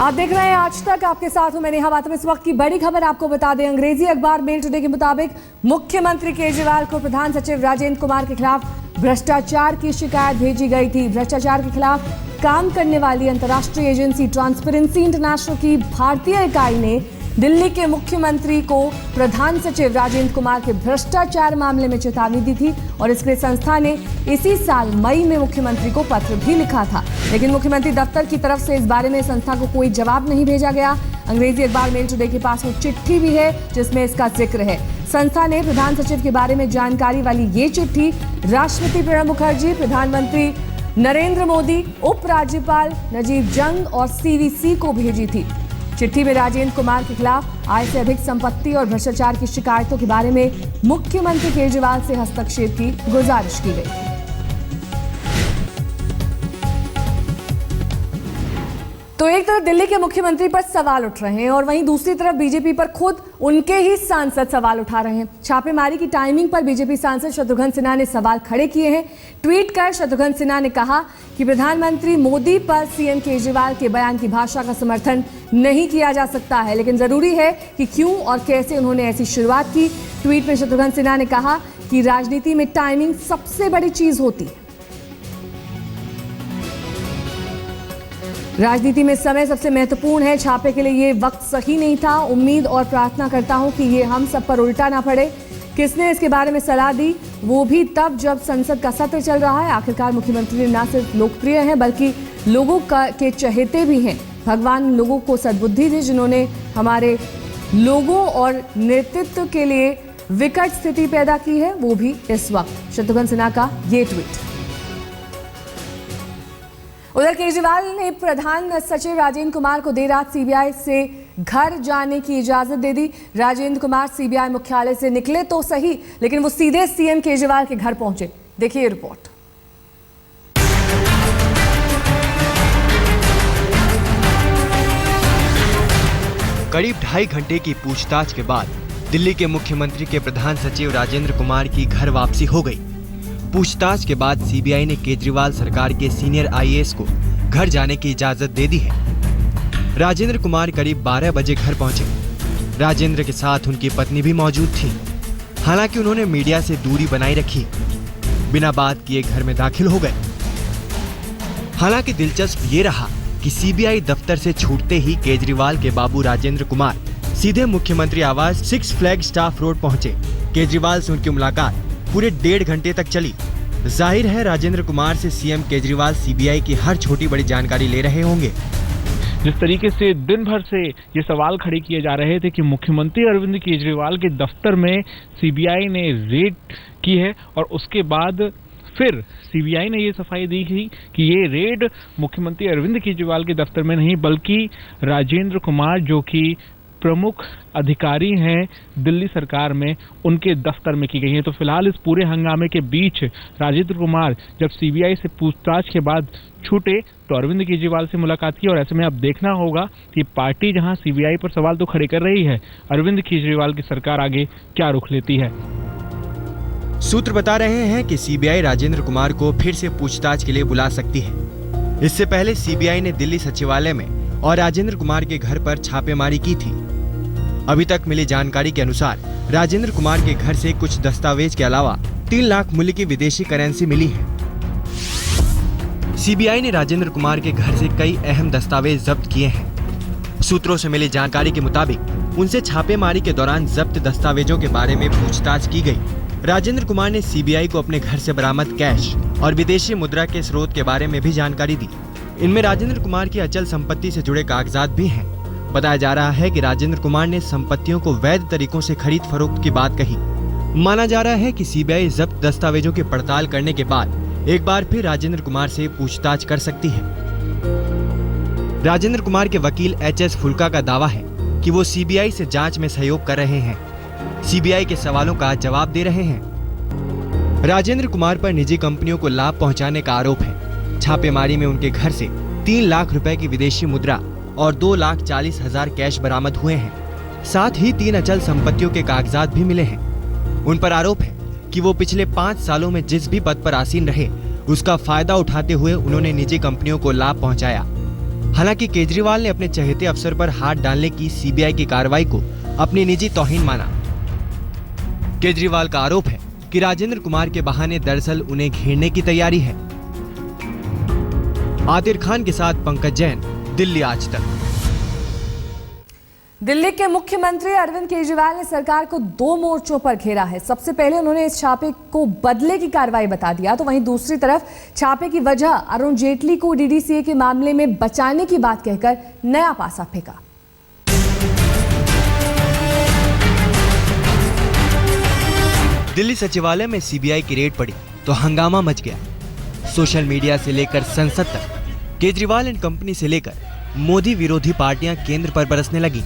आप देख रहे हैं आज तक, आपके साथ हूं मैं नेहा बातम। इस वक्त की बड़ी खबर आपको बता दें, अंग्रेजी अखबार मेल टुडे के मुताबिक मुख्यमंत्री केजरीवाल को प्रधान सचिव राजेंद्र कुमार के खिलाफ भ्रष्टाचार की शिकायत भेजी गई थी। भ्रष्टाचार के खिलाफ काम करने वाली अंतर्राष्ट्रीय एजेंसी ट्रांसपेरेंसी इंटरनेशनल की भारतीय इकाई ने दिल्ली के मुख्यमंत्री को प्रधान सचिव राजेंद्र कुमार के भ्रष्टाचार मामले में चेतावनी दी थी और इसके लिए संस्था ने इसी साल मई में मुख्यमंत्री को पत्र भी लिखा था, लेकिन मुख्यमंत्री दफ्तर की तरफ से इस बारे में संस्था को कोई जवाब नहीं भेजा गया। अंग्रेजी अखबार मेल टुडे के पास वो चिट्ठी भी है जिसमें इसका जिक्र है। संस्था ने प्रधान सचिव के बारे में जानकारी वाली ये चिट्ठी राष्ट्रपति प्रणब मुखर्जी, प्रधानमंत्री नरेंद्र मोदी, उप राज्यपाल नजीब जंग और सीवीसी को भेजी थी। चिट्ठी में राजेंद्र कुमार के खिलाफ आय से अधिक संपत्ति और भ्रष्टाचार की शिकायतों के बारे में मुख्यमंत्री केजरीवाल से हस्तक्षेप की गुजारिश की गई। तो एक तरफ दिल्ली के मुख्यमंत्री पर सवाल उठ रहे हैं और वहीं दूसरी तरफ बीजेपी पर खुद उनके ही सांसद सवाल उठा रहे हैं। छापेमारी की टाइमिंग पर बीजेपी सांसद शत्रुघ्न सिन्हा ने सवाल खड़े किए हैं। ट्वीट कर शत्रुघ्न सिन्हा ने कहा कि प्रधानमंत्री मोदी पर सीएम केजरीवाल के बयान की भाषा का समर्थन नहीं किया जा सकता है, लेकिन जरूरी है कि क्यों और कैसे उन्होंने ऐसी शुरुआत की। ट्वीट में शत्रुघ्न सिन्हा ने कहा कि राजनीति में टाइमिंग सबसे बड़ी चीज होती है। राजनीति में समय सबसे महत्वपूर्ण है। छापे के लिए ये वक्त सही नहीं था। उम्मीद और प्रार्थना करता हूं कि ये हम सब पर उल्टा ना पड़े। किसने इसके बारे में सलाह दी, वो भी तब जब संसद का सत्र चल रहा है। आखिरकार मुख्यमंत्री न सिर्फ लोकप्रिय हैं बल्कि लोगों के चहेते भी हैं। भगवान लोगों को सद्बुद्धि दी, जिन्होंने हमारे लोगों और नेतृत्व के लिए विकट स्थिति पैदा की है, वो भी इस वक्त। शत्रुघ्न सिन्हा का ये ट्वीट। उधर केजरीवाल ने प्रधान सचिव राजेंद्र कुमार को देर रात सीबीआई से घर जाने की इजाजत दे दी। राजेंद्र कुमार सीबीआई मुख्यालय से निकले तो सही, लेकिन वो सीधे सीएम केजरीवाल के घर पहुंचे। देखिए रिपोर्ट। करीब 2.5 घंटे की पूछताछ के बाद दिल्ली के मुख्यमंत्री के प्रधान सचिव राजेंद्र कुमार की घर वापसी हो गई। पूछताछ के बाद सीबीआई ने केजरीवाल सरकार के सीनियर आईएएस को घर जाने की इजाजत दे दी है। राजेंद्र कुमार करीब 12 बजे घर पहुंचे। राजेंद्र के साथ उनकी पत्नी भी मौजूद थी। हालांकि उन्होंने मीडिया से दूरी बनाए रखी, बिना बात किए घर में दाखिल हो गए। हालांकि दिलचस्प ये रहा कि सीबीआई दफ्तर से छूटते ही केजरीवाल के बाबू राजेंद्र कुमार सीधे मुख्यमंत्री आवास 6 फ्लैग स्टाफ रोड पहुंचे। केजरीवाल से उनकी मुलाकात पूरे 1.5 घंटे तक चली। जाहिर है राजेंद्र कुमार से सीएम केजरीवाल सीबीआई की हर छोटी बड़ी जानकारी ले रहे होंगे। जिस तरीके से दिन भर से ये सवाल खड़े किए जा रहे थे कि मुख्यमंत्री अरविंद केजरीवाल के दफ्तर में सीबीआई ने रेड की है और उसके बाद फिर सीबीआई ने ये सफाई दी थी कि ये रेड मुख्यमंत्री अरविंद केजरीवाल के दफ्तर में नहीं बल्कि राजेंद्र कुमार, जो कि प्रमुख अधिकारी हैं दिल्ली सरकार में, उनके दफ्तर में की गई है। तो फिलहाल इस पूरे हंगामे के बीच राजेंद्र कुमार जब सीबीआई से पूछताछ के बाद छूटे तो अरविंद केजरीवाल से मुलाकात की और ऐसे में अब देखना होगा कि पार्टी जहां सीबीआई पर सवाल तो खड़े कर रही है, अरविंद केजरीवाल की सरकार आगे क्या रुख लेती है। सूत्र बता रहे हैं कि सीबीआई राजेंद्र कुमार को फिर से पूछताछ के लिए बुला सकती है। इससे पहले सीबीआई ने दिल्ली सचिवालय में और राजेंद्र कुमार के घर पर छापेमारी की थी। अभी तक मिली जानकारी के अनुसार राजेंद्र कुमार के घर से कुछ दस्तावेज के अलावा 3 लाख मूल्य की विदेशी करेंसी मिली है। सीबीआई ने राजेंद्र कुमार के घर से कई अहम दस्तावेज जब्त किए हैं। सूत्रों से मिली जानकारी के मुताबिक उनसे छापेमारी के दौरान जब्त दस्तावेजों के बारे में पूछताछ की गई। राजेंद्र कुमार ने सीबीआई को अपने घर से बरामद कैश और विदेशी मुद्रा के स्रोत के बारे में भी जानकारी दी। इनमें राजेंद्र कुमार की अचल संपत्ति से जुड़े कागजात भी हैं। बताया जा रहा है कि राजेंद्र कुमार ने संपत्तियों को वैध तरीकों से खरीद फरोख्त की बात कही। माना जा रहा है कि सीबीआई जब्त दस्तावेजों की पड़ताल करने के बाद एक बार फिर राजेंद्र कुमार से पूछताछ कर सकती है। राजेंद्र कुमार के वकील एचएस फुल्का का दावा है कि वो सीबीआई से जांच में सहयोग कर रहे हैं, सीबीआई के सवालों का जवाब दे रहे हैं। राजेंद्र कुमार पर निजी कंपनियों को लाभ पहुंचाने का आरोप है। छापेमारी में उनके घर से 3 लाख रुपए की विदेशी मुद्रा और 2,40,000 कैश बरामद हुए हैं। साथ ही 3 अचल संपत्तियों के कागजात भी मिले हैं। उन पर आरोप है कि वो पिछले 5 सालों में जिस भी पद पर आसीन रहे, उसका फायदा उठाते हुए उन्होंने निजी कंपनियों को लाभ पहुंचाया। हालांकि केजरीवाल ने अपने चहेते अफसर पर हाथ डालने की सीबीआई की कार्रवाई को अपनी निजी तौहीन माना। केजरीवाल का आरोप है कि राजेंद्र कुमार के बहाने दरअसल उन्हें घेरने की तैयारी है। आदिर खान के साथ पंकज जैन, दिल्ली आज तक। दिल्ली के मुख्यमंत्री अरविंद केजरीवाल ने सरकार को 2 मोर्चों पर घेरा है। सबसे पहले उन्होंने इस छापे को बदले की कार्रवाई बता दिया, तो वहीं दूसरी तरफ छापे की वजह अरुण जेटली को डीडीसीए के मामले में बचाने की बात कहकर नया पासा फेंका। दिल्ली सचिवालय में सीबीआई की रेड पड़ी तो हंगामा मच गया। सोशल मीडिया से लेकर संसद तक केजरीवाल एंड कंपनी से लेकर मोदी विरोधी पार्टियां केंद्र पर बरसने लगी।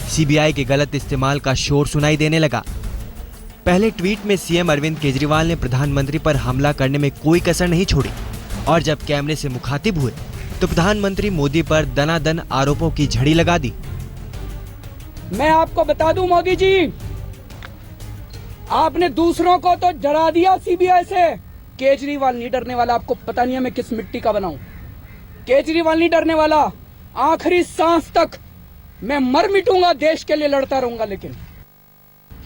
सीबीआई के गलत इस्तेमाल का शोर सुनाई देने लगा। पहले ट्वीट में सीएम अरविंद केजरीवाल ने प्रधानमंत्री पर हमला करने में कोई कसर नहीं छोड़ी और जब कैमरे से मुखातिब हुए तो प्रधानमंत्री मोदी पर दनादन आरोपों की झड़ी लगा दी। मैं आपको बता दूं मोदी जी, आपने दूसरों को तो डरा दिया सीबीआई से। केजरीवाल नहीं डरने वाला। आपको पता नहीं है मैं किस मिट्टी का बनाऊं। केजरीवाल नहीं डरने वाला। आखिरी सांस तक मैं मर मिटूंगा, देश के लिए लड़ता रहूंगा। लेकिन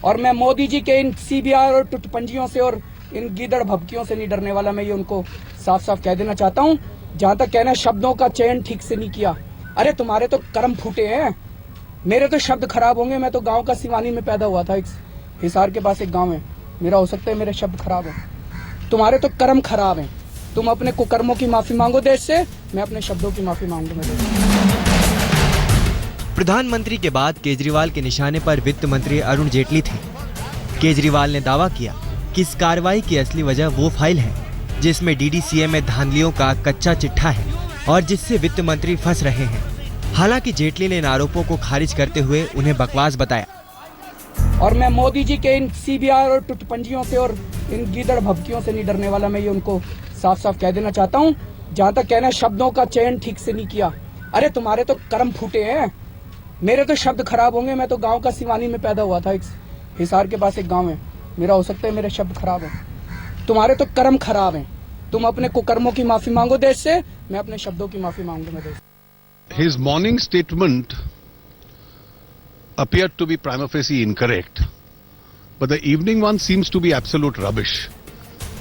और मैं मोदी जी के इन सीबीआई और टुटपंजियों से और इन गीदड़ भभकियों से नहीं डरने वाला। मैं ये उनको साफ साफ कह देना चाहता हूं। जहां तक कहना शब्दों का चयन ठीक से नहीं किया, अरे तुम्हारे तो कर्म फूटे हैं, मेरे तो शब्द खराब होंगे। मैं तो गांव का सिवानी में पैदा हुआ था, हिसार के पास एक गांव है मेरा। हो सकता है मेरे शब्द खराब हो, तुम्हारे तो कर्म खराब हैं। तुम अपने कुकर्मों की माफी मांगो देश से, मैं अपने शब्दों की माफी मांगूंगा देश से। प्रधानमंत्री के बाद केजरीवाल के निशाने पर वित्त मंत्री अरुण जेटली थे। केजरीवाल ने दावा किया कि इस कार्रवाई की असली वजह वो फाइल है जिसमें डीडीसीए में धांधलियों का कच्चा चिट्ठा है और जिससे वित्त मंत्री फंस रहे हैं। हालांकि जेटली ने इन आरोपों को खारिज करते हुए उन्हें बकवास बताया। और मैं मोदी जी के इन सीबीआई और टुटपंजियों से और इन गीदड़ भभकियों से नहीं डरने वाला। मैं ये उनको साफ साफ कह देना चाहता हूं। जहां तक कहना शब्दों का चयन ठीक से नहीं किया, अरे तुम्हारे तो कर्म फूटे हैं, मेरे तो शब्द खराब होंगे। मैं तो गांव का सिवानी में पैदा हुआ था, हिसार के पास एक गांव है मेरा। हो सकता है मेरे शब्द खराब हो, तुम्हारे तो कर्म खराब हैं। तुम अपने कुकर्मों की माफी मांगो देश से, मैं अपने शब्दों की माफी मांगूंगा देश से। His morning statement appeared to be prima facie incorrect, but the evening one seems to be absolute rubbish,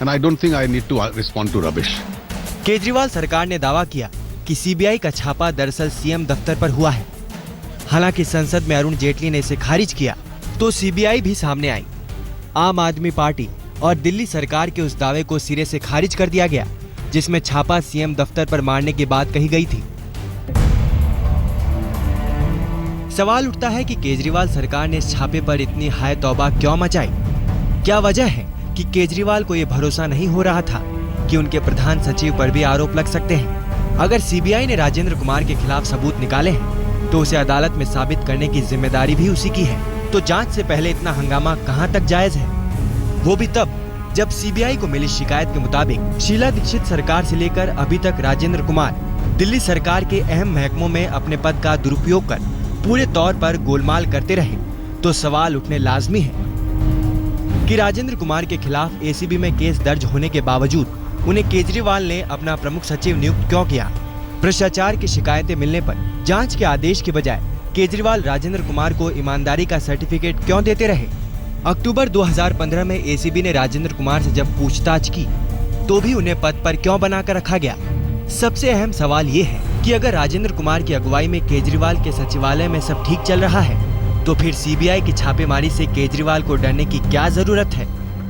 and I don't think I need to respond to rubbish. Kejriwal सरकार ने दावा किया कि सीबीआई का छापा दरअसल सीएम दफ्तर पर हुआ है। हालांकि संसद में अरुण जेटली ने इसे खारिज किया तो सीबीआई भी सामने आई। आम आदमी पार्टी और दिल्ली सरकार के उस दावे को सिरे से खारिज कर दिया गया जिसमें छापा सीएम दफ्तर पर मारने की बात कही गई थी। सवाल उठता है कि केजरीवाल सरकार ने इस छापे पर इतनी हाय तौबा क्यों मचाई? क्या वजह है कि केजरीवाल को यह भरोसा नहीं हो रहा था कि उनके प्रधान सचिव पर भी आरोप लग सकते हैं? अगर सीबीआई ने राजेंद्र कुमार के खिलाफ सबूत निकाले हैं तो उसे अदालत में साबित करने की जिम्मेदारी भी उसी की है। तो जांच से पहले इतना हंगामा कहां तक जायज है? वो भी तब जब सीबीआई को मिली शिकायत के मुताबिक शीला दीक्षित सरकार से लेकर अभी तक राजेंद्र कुमार दिल्ली सरकार के अहम महकमों में अपने पद का दुरुपयोग कर पूरे तौर पर गोलमाल करते रहे। तो सवाल उठने लाजमी है कि राजेंद्र कुमार के खिलाफ एसीबी में केस दर्ज होने के बावजूद उन्हें केजरीवाल ने अपना प्रमुख सचिव नियुक्त क्यों किया? भ्रष्टाचार की शिकायतें मिलने पर जांच के आदेश के बजाय केजरीवाल राजेंद्र कुमार को ईमानदारी का सर्टिफिकेट क्यों देते रहे? अक्टूबर 2015 में एसीबी ने राजेंद्र कुमार से जब पूछताछ की तो भी उन्हें पद पर क्यों बनाकर रखा गया? सबसे अहम सवाल ये है कि अगर राजेंद्र कुमार की अगुवाई में केजरीवाल के सचिवालय में सब ठीक चल रहा है तो फिर सीबीआई की छापेमारी से केजरीवाल को डरने की क्या जरूरत है?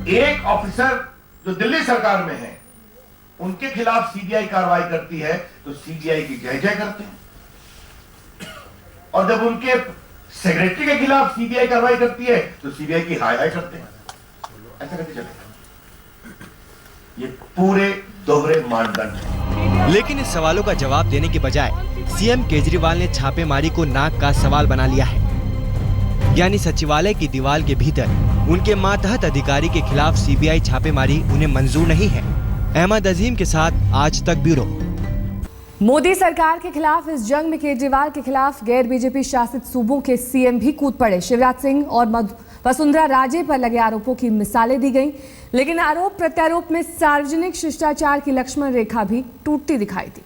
एक ऑफिसर जो दिल्ली सरकार में है उनके खिलाफ सीबीआई कार्रवाई करती है तो सीबीआई की जय जय करते हैं, और जब उनके सेक्रेटरी के खिलाफ सीबीआई कार्रवाई करती है तो सीबीआई की हाय हाय करते हैं। ऐसा कैसे चलेगा? ये पूरे दोहरे मानदंड है। लेकिन इस सवालों का जवाब देने के बजाय सीएम केजरीवाल ने छापेमारी को नाक का सवाल बना लिया है। यानी सचिवालय की दीवार के भीतर उनके मातहत अधिकारी के खिलाफ सीबीआई छापेमारी उन्हें मंजूर नहीं है। अहमद अजीम के साथ आज तक ब्यूरो। मोदी सरकार के खिलाफ इस जंग में केजरीवाल के खिलाफ गैर बीजेपी शासित सूबों के सीएम भी कूद पड़े। शिवराज सिंह और वसुंधरा राजे पर लगे आरोपों की मिसालें दी गईं, लेकिन आरोप प्रत्यारोप में सार्वजनिक शिष्टाचार की लक्ष्मण रेखा भी टूटती दिखाई दी।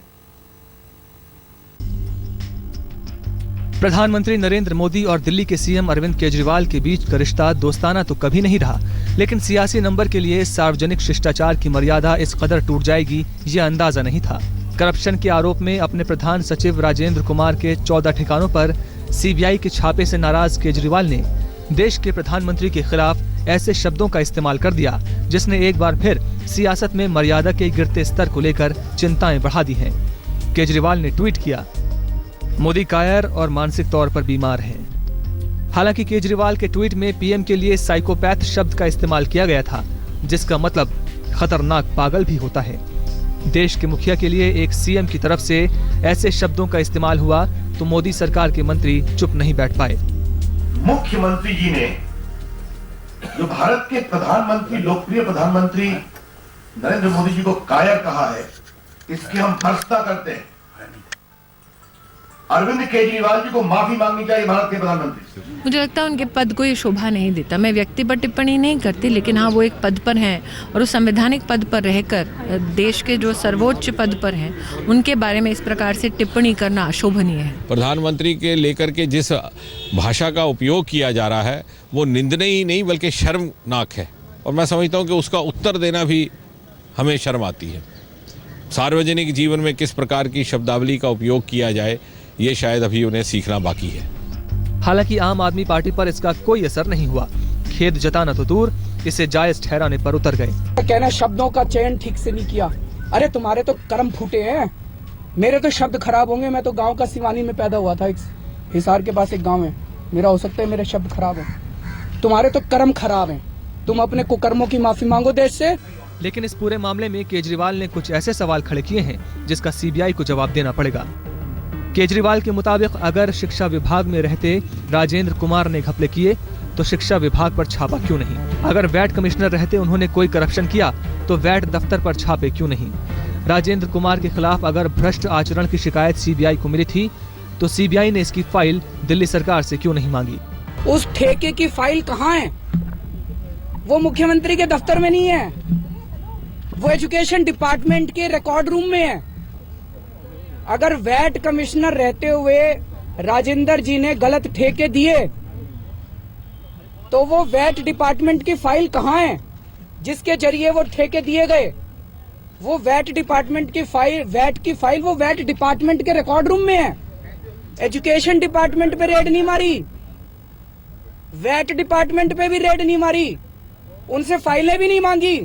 प्रधानमंत्री नरेंद्र मोदी और दिल्ली के सीएम अरविंद केजरीवाल के बीच का रिश्ता दोस्ताना तो कभी नहीं रहा, लेकिन सियासी नंबर के लिए सार्वजनिक शिष्टाचार की मर्यादा इस कदर टूट जाएगी, ये अंदाजा नहीं था। करप्शन के आरोप में अपने प्रधान सचिव राजेंद्र कुमार के 14 ठिकानों पर सीबीआई के छापे से नाराज केजरीवाल ने देश के प्रधानमंत्री के खिलाफ ऐसे शब्दों का इस्तेमाल कर दिया जिसने एक बार फिर सियासत में मर्यादा के गिरते स्तर को लेकर चिंताएं बढ़ा दी हैं। केजरीवाल ने ट्वीट किया, मोदी कायर और मानसिक तौर पर बीमार हैं। हालांकि केजरीवाल के ट्वीट में पीएम के लिए साइकोपैथ शब्द का इस्तेमाल किया गया था, जिसका मतलब खतरनाक पागल भी होता है। देश के मुखिया के लिए एक सीएम की तरफ से ऐसे शब्दों का इस्तेमाल हुआ तो मोदी सरकार के मंत्री चुप नहीं बैठ पाए। मुख्यमंत्री जी ने जो भारत के प्रधानमंत्री, लोकप्रिय प्रधानमंत्री नरेंद्र मोदी जी को कायर कहा है, इसकी हम भर्त्सना करते हैं। अरविंद केजरीवाल जी को माफी मांगनी चाहिए भारत के प्रधानमंत्री से। मुझे लगता है उनके पद को ये शोभा नहीं देता। मैं व्यक्ति पर टिप्पणी नहीं करती, लेकिन हाँ, वो एक पद पर हैं और उस संवैधानिक पद पर रहकर देश के जो सर्वोच्च पद पर हैं उनके बारे में इस प्रकार से टिप्पणी करना अशोभनीय है। प्रधानमंत्री के लेकर के जिस भाषा का उपयोग किया जा रहा है वो निंदनीय ही नहीं बल्कि शर्मनाक है, और मैं समझता हूँ कि उसका उत्तर देना भी हमें शर्म आती है। सार्वजनिक जीवन में किस प्रकार की शब्दावली का उपयोग किया जाए, ये शायद अभी उन्हें सीखना बाकी है। हालांकि आम आदमी पार्टी पर इसका कोई असर नहीं हुआ। खेद जताना तो दूर, इसे जायज ठहराने पर उतर गए। कहना शब्दों का चयन ठीक से नहीं किया। अरे तुम्हारे तो कर्म फूटे हैं, मेरे तो शब्द खराब होंगे। मैं तो गांव का सिवानी में पैदा हुआ था, हिसार के पास एक गांव है मेरा। हो सकता है मेरे शब्द खराब है, तुम्हारे तो कर्म खराब हैं। तुम अपने कुकर्मों की माफी मांगो देश से। लेकिन इस पूरे मामले में केजरीवाल ने कुछ ऐसे सवाल खड़े किए हैं जिसका सीबीआई को जवाब देना पड़ेगा। केजरीवाल के मुताबिक अगर शिक्षा विभाग में रहते राजेंद्र कुमार ने घपले किए तो शिक्षा विभाग पर छापा क्यों नहीं? अगर वैट कमिश्नर रहते उन्होंने कोई करप्शन किया तो वैट दफ्तर पर छापे क्यों नहीं? राजेंद्र कुमार के खिलाफ अगर भ्रष्ट आचरण की शिकायत सीबीआई को मिली थी तो सीबीआई ने इसकी फाइल दिल्ली सरकार से क्यों नहीं मांगी? उस ठेके की फाइल कहाँ है? वो मुख्यमंत्री के दफ्तर में नहीं है, वो एजुकेशन डिपार्टमेंट के रिकॉर्ड रूम में है। अगर वैट कमिश्नर रहते हुए राजेंद्र जी ने गलत ठेके दिए तो वो वैट डिपार्टमेंट की फाइल कहाँ है जिसके जरिए वो ठेके दिए गए? वो वैट डिपार्टमेंट की फाइल वो वैट डिपार्टमेंट के रिकॉर्ड रूम में है। एजुकेशन डिपार्टमेंट पे रेड नहीं मारी, वैट डिपार्टमेंट पे भी रेड नहीं मारी, उनसे फाइलें भी नहीं मांगी।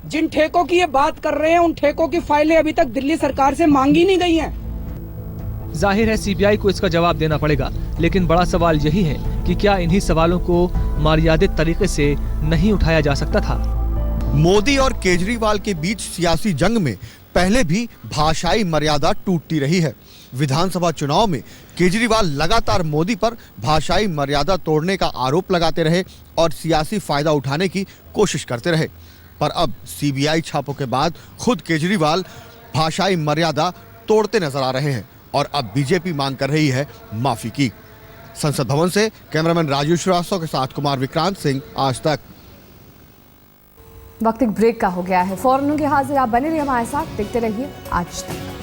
जिन ठेकों की ये बात कर रहे हैं उन ठेकों की फाइलें अभी तक दिल्ली सरकार से मांगी नहीं गई हैं। जाहिर है सीबीआई को इसका जवाब देना पड़ेगा, लेकिन बड़ा सवाल यही है कि क्या इन्हीं सवालों को मर्यादित तरीके से नहीं उठाया जा सकता था? मोदी और केजरीवाल के बीच सियासी जंग में पहले भी भाषाई मर्यादा टूटती रही है। विधानसभा चुनाव में केजरीवाल लगातार मोदी पर भाषाई मर्यादा तोड़ने का आरोप लगाते रहे और सियासी फायदा उठाने की कोशिश करते रहे, पर अब सीबीआई छापों के बाद खुद केजरीवाल भाषाई मर्यादा तोड़ते नजर आ रहे हैं और अब बीजेपी मांग कर रही है माफी की। संसद भवन से कैमरामैन राजू श्रीवास्तव के साथ कुमार विक्रांत सिंह, आज तक। वक्त एक ब्रेक का हो गया है, फौरन होंगे हाजिर। आप बने रहिए हमारे साथ, देखते रहिए आज तक।